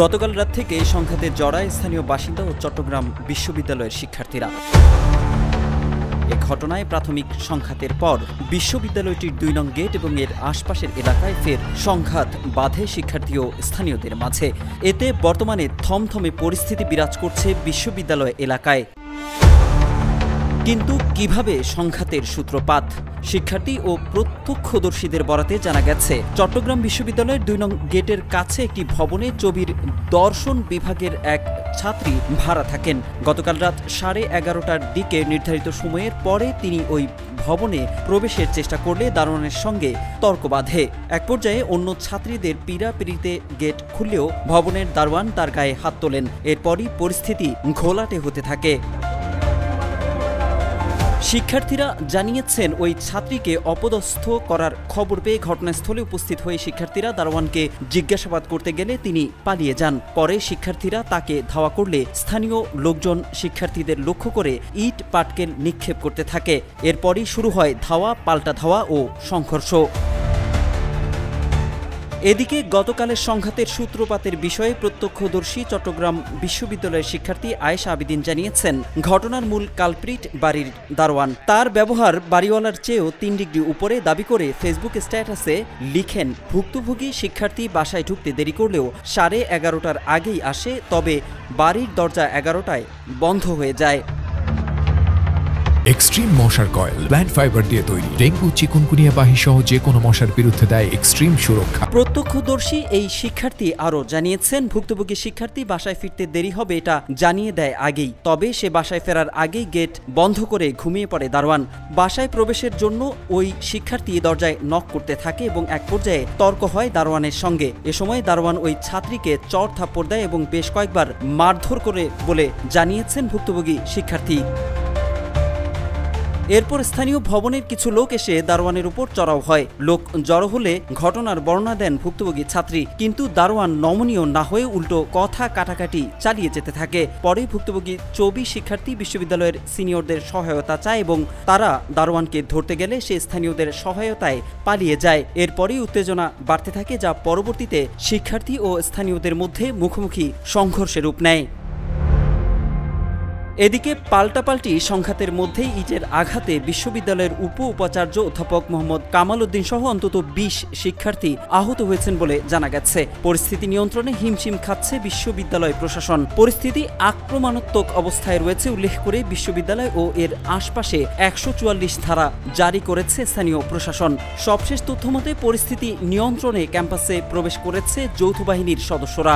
গতকাল রাত থেকে সংঘাতে জড়ায় স্থানীয় বাসিন্দা ও চট্টগ্রাম বিশ্ববিদ্যালয়ের শিক্ষার্থীরা। এ ঘটনায় প্রাথমিক সংঘাতের পর বিশ্ববিদ্যালয়টির ২ নং গেট এবং এর আশপাশের এলাকায় ফের সংঘাত বাধে শিক্ষার্থী ও স্থানীয়দের মাঝে। এতে বর্তমানে থমথমে পরিস্থিতি বিরাজ করছে বিশ্ববিদ্যালয় এলাকায়। কিন্তু কিভাবে সংঘাতের সূত্রপাত? শিক্ষার্থী ও প্রত্যক্ষদর্শীদের বরাতে জানা গেছে, চট্টগ্রাম বিশ্ববিদ্যালয়ের ২ নং গেটের কাছে একটি ভবনে চবির দর্শন বিভাগের এক ছাত্রী ভাড়া থাকেন। গতকাল রাত 11:30টার দিকে নির্ধারিত সময়ের পরে তিনি ওই ভবনে প্রবেশের চেষ্টা করলে দারোয়ানের সঙ্গে তর্ক বাধে। এক পর্যায়ে অন্য ছাত্রীদের পীড়াপিড়িতে গেট খুললেও ভবনের দারোয়ান তার গায়ে হাত তোলেন। এরপরই পরিস্থিতি ঘোলাটে হতে থাকে। শিক্ষার্থীরা জানিয়েছেন, ওই ছাত্রীকে অপদস্থ করার খবর পেয়ে ঘটনাস্থলে উপস্থিত হয়ে শিক্ষার্থীরা দারোয়ানকে জিজ্ঞাসাবাদ করতে গেলে তিনি পালিয়ে যান। পরে শিক্ষার্থীরা তাকে ধাওয়া করলে স্থানীয় লোকজন শিক্ষার্থীদের লক্ষ্য করে ইট পাটকেল নিক্ষেপ করতে থাকে। এরপরই শুরু হয় ধাওয়া পাল্টা ধাওয়া ও সংঘর্ষ। এদিকে গতকালের সংঘাতের সূত্রপাতের বিষয়ে প্রত্যক্ষদর্শী চট্টগ্রাম বিশ্ববিদ্যালয়ের শিক্ষার্থী আয়েশা আবিদিন জানিয়েছেন, ঘটনার মূল কালপ্রিট বাড়ির দারোয়ান। তার ব্যবহার বাড়িওয়ালার চেয়েও ৩ ডিগ্রি উপরে দাবি করে ফেসবুক স্ট্যাটাসে লিখেন, ভুক্তভোগী শিক্ষার্থী বাসায় ঢুকতে দেরি করলেও 11:30টার আগেই আসে, তবে বাড়ির দরজা 11টায় বন্ধ হয়ে যায়। এক্সট্রিম মশার কয়েল প্ল্যান্ট ফাইবার দিয়ে তৈরি, ডেঙ্গু চিকুনগুনিয়া বাহি সহ যে কোনো মশার বিরুদ্ধে দেয় এক্সট্রিম সুরক্ষা। প্রত্যক্ষদর্শী এই শিক্ষার্থী আরও জানিয়েছেন, ভুক্তভোগী শিক্ষার্থী বাসায় ফিরতে দেরি হবে এটা জানিয়ে দেয় আগেই, তবে সে বাসায় ফেরার আগেই গেট বন্ধ করে ঘুমিয়ে পড়ে দারোয়ান। বাসায় প্রবেশের জন্য ওই শিক্ষার্থী দরজায় নক করতে থাকে এবং এক পর্যায়ে তর্ক হয় দারোয়ানের সঙ্গে। এ সময় দারোয়ান ওই ছাত্রীকে চড় থাপ্পড় দেয় এবং বেশ কয়েকবার মারধর করে বলে জানিয়েছেন ভুক্তভোগী শিক্ষার্থী। এরপর স্থানীয় ভবনের কিছু লোক এসে দারোয়ানের উপর চড়াও হয়। লোক জড়ো হলে ঘটনার বর্ণনা দেন ভুক্তভোগী ছাত্রী, কিন্তু দারোয়ান নমনীয় না হয়ে উল্টো কথা কাটাকাটি চালিয়ে যেতে থাকে। পরে ভুক্তভোগী চবি শিক্ষার্থী বিশ্ববিদ্যালয়ের সিনিয়রদের সহায়তা চায় এবং তারা দারোয়ানকে ধরতে গেলে সে স্থানীয়দের সহায়তায় পালিয়ে যায়। এরপরই উত্তেজনা বাড়তে থাকে, যা পরবর্তীতে শিক্ষার্থী ও স্থানীয়দের মধ্যে মুখোমুখি সংঘর্ষের রূপ নেয়। এদিকে পাল্টাপাল্টি সংঘাতের মধ্যেই ইটের আঘাতে বিশ্ববিদ্যালয়ের উপাচার্য অধ্যাপক মোহাম্মদ কামাল উদ্দিন সহ অন্তত ২০ শিক্ষার্থী আহত হয়েছেন বলে জানা গেছে। পরিস্থিতি নিয়ন্ত্রণে হিমশিম খাচ্ছে বিশ্ববিদ্যালয় প্রশাসন। পরিস্থিতি আক্রমণাত্মক অবস্থায় রয়েছে উল্লেখ করে বিশ্ববিদ্যালয় ও এর আশপাশে ১৪৪ ধারা জারি করেছে স্থানীয় প্রশাসন। সবশেষ তথ্যমতে পরিস্থিতি নিয়ন্ত্রণে ক্যাম্পাসে প্রবেশ করেছে যৌথ বাহিনীর সদস্যরা।